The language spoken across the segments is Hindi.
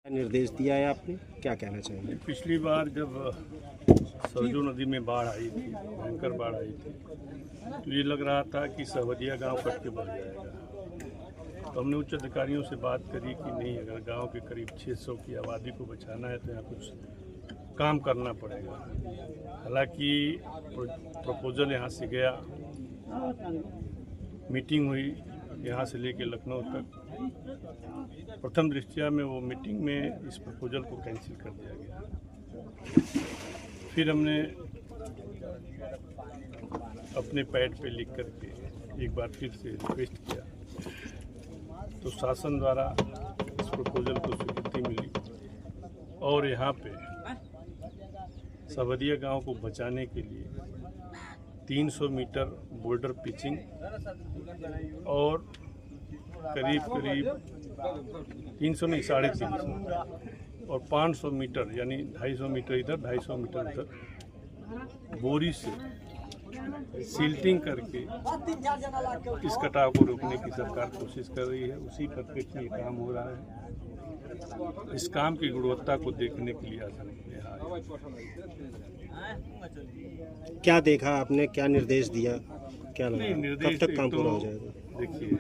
निर्देश दिया है आपने, क्या कहना चाहेंगे? पिछली बार जब सरजू नदी में बाढ़ आई थी, भयंकर बाढ़ आई थी, तो ये लग रहा था कि सहवदिया गांव कट के बढ़ जाएगा। तो हमने उच्च अधिकारियों से बात करी कि नहीं, अगर गांव के करीब 600 की आबादी को बचाना है तो यहाँ कुछ काम करना पड़ेगा। हालांकि प्रपोजल यहाँ से गया, मीटिंग हुई यहाँ से लेके लखनऊ तक। प्रथम दृष्टया में वो मीटिंग में इस प्रपोजल को कैंसिल कर दिया गया। फिर हमने अपने पैड पे लिख करके एक बार फिर से रिक्वेस्ट किया, तो शासन द्वारा इस प्रपोजल को स्वीकृति मिली और यहाँ पे सहवदिया गांव को बचाने के लिए 300 मीटर बोर्डर पिचिंग और करीब 300 नहीं 350 और 500 मीटर यानी 250 मीटर इधर 250 मीटर उधर बोरी से सील्टिंग करके इस कटाव को रोकने की सरकार कोशिश कर रही है। उसी परिप्रेक्ष्य में काम हो रहा है। इस काम की गुणवत्ता को देखने के लिए आसन यहाँ क्या देखा आपने, क्या निर्देश दिया, क्या लगा निर्देश कब तक काम पूरा हो जाएगा? देखिए,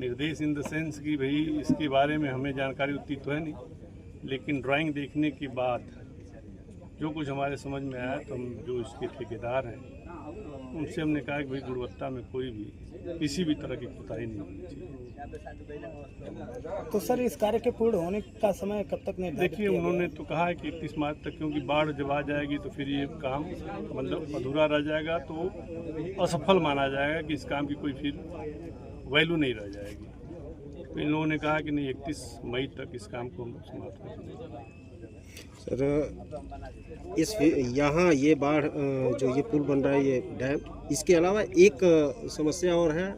निर्देश इन द सेंस कि भाई इसके बारे में हमें जानकारी उतनी तो है नहीं, लेकिन ड्राइंग देखने के बाद जो कुछ हमारे समझ में आया तो हम जो इसके ठेकेदार हैं उनसे हमने कहा कि भाई गुणवत्ता में कोई भी किसी भी तरह की कोताही नहीं होनी चाहिए। तो सर इस कार्य के पूर्ण होने का समय कब तक निर्धारित? देखिए, उन्होंने तो कहा है कि 31 मार्च तक, क्योंकि बाढ़ जब आ जाएगी तो फिर ये काम मतलब अधूरा रह जाएगा, तो असफल माना जाएगा कि इस काम की कोई फिर वैल्यू नहीं रह जाएगी। तो इन लोगों ने कहा कि नहीं, 31 मई तक इस काम को हम समाप्त कर देंगे। सर यहाँ ये बाढ़ जो ये पुल बन रहा है, ये डैम, इसके अलावा एक समस्या और है,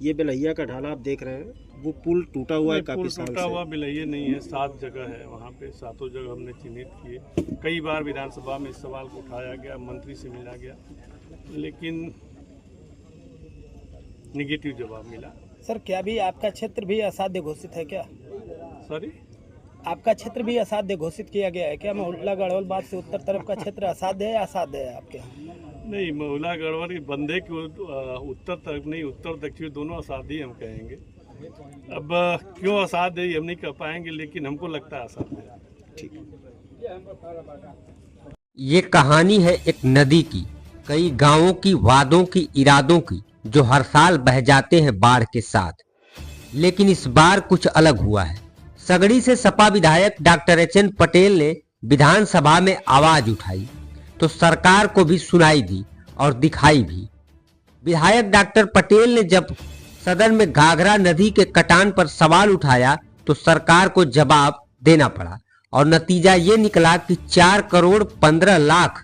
ये बेलैया का ढाला आप देख रहे हैं, वो पुल टूटा हुआ है काफी साल से। टूटा हुआ बेलैया नहीं है, 7 जगह है वहाँ पे, 7 जगह हमने चिन्हित किए। कई बार विधानसभा में इस सवाल को उठाया गया, मंत्री से मिला गया, लेकिन निगेटिव जवाब मिला। सर क्या भी आपका क्षेत्र भी असाध्य घोषित है क्या? सॉरी, आपका क्षेत्र भी असाध्य घोषित किया गया है क्या? महुल्ला गढ़वाल बाग से उत्तर तरफ का क्षेत्र असाध्य है या असाध्य है आपके यहाँ? नहीं, महुल्ला गढ़वाल बंदे की उत्तर तरफ नहीं, उत्तर दक्षिण दोनों असाध्य हम कहेंगे। अब क्यों असाध्य है हम नहीं कह पाएंगे, लेकिन हमको लगता है असाध्य है। ठीक। ये कहानी है एक नदी की, कई गांवों की, वादों की, इरादों की, जो हर साल बह जाते हैं बाढ़ के साथ। लेकिन इस बार कुछ अलग हुआ है। सगड़ी से सपा विधायक डॉक्टर एच.एन. पटेल ने विधानसभा में आवाज उठाई तो सरकार को भी सुनाई दी और दिखाई भी। विधायक डॉक्टर पटेल ने जब सदन में घाघरा नदी के कटान पर सवाल उठाया तो सरकार को जवाब देना पड़ा और नतीजा ये निकला कि 4 करोड़ 15 लाख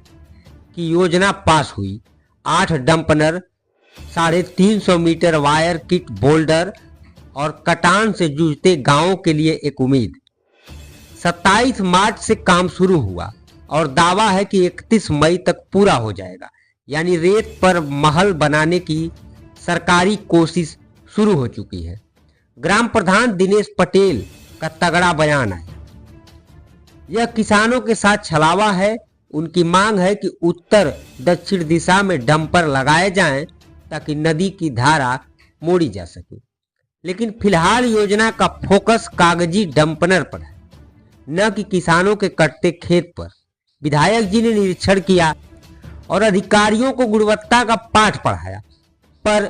की योजना पास हुई। 8 डंपनर, 350 मीटर वायर किट बोल्डर और कटान से जूझते गांवों के लिए एक उम्मीद। 27 मार्च से काम शुरू हुआ और दावा है कि 31 मई तक पूरा हो जाएगा। यानी रेत पर महल बनाने की सरकारी कोशिश शुरू हो चुकी है। ग्राम प्रधान दिनेश पटेल का तगड़ा बयान है, यह किसानों के साथ छलावा है। उनकी मांग है कि उत्तर दक्षिण दिशा में डंपर लगाए जाएं ताकि नदी की धारा मोड़ी जा सके। लेकिन फिलहाल योजना का फोकस कागजी डंपनर पर है, न कि किसानों के कटते खेत पर। विधायक जी ने निरीक्षण किया और अधिकारियों को गुणवत्ता का पाठ पढ़ाया, पर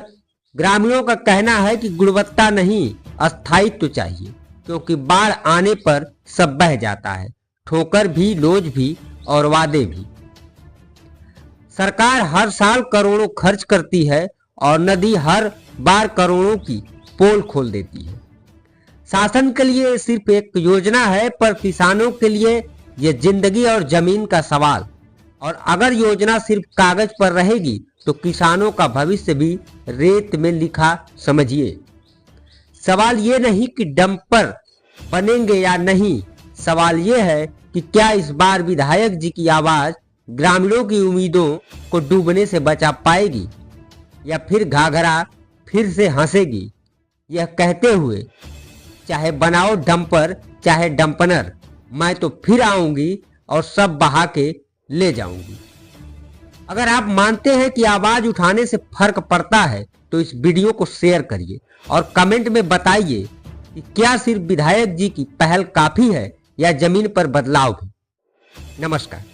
ग्रामीणों का कहना है कि गुणवत्ता नहीं, अस्थायित्व चाहिए, क्योंकि बाढ़ आने पर सब बह जाता है, ठोकर भी, लोज भी और वादे भी। सरकार हर साल करोड़ों खर्च करती है और नदी हर बार करोड़ों की पोल खोल देती है। शासन के लिए सिर्फ एक योजना है, पर किसानों के लिए यह जिंदगी और जमीन का सवाल। और अगर योजना सिर्फ कागज पर रहेगी तो किसानों का भविष्य भी रेत में लिखा समझिए। सवाल ये नहीं कि डंपर बनेंगे या नहीं, सवाल ये है कि क्या इस बार विधायक जी की आवाज ग्रामीणों की उम्मीदों को डूबने से बचा पाएगी या फिर घाघरा फिर से हंसेगी। यह कहते हुए चाहे बनाओ डंपर चाहे डंपनर, मैं तो फिर आऊंगी और सब बहा के ले जाऊंगी। अगर आप मानते हैं कि आवाज उठाने से फर्क पड़ता है तो इस वीडियो को शेयर करिए और कमेंट में बताइए कि क्या सिर्फ विधायक जी की पहल काफी है या जमीन पर बदलाव भी। नमस्कार।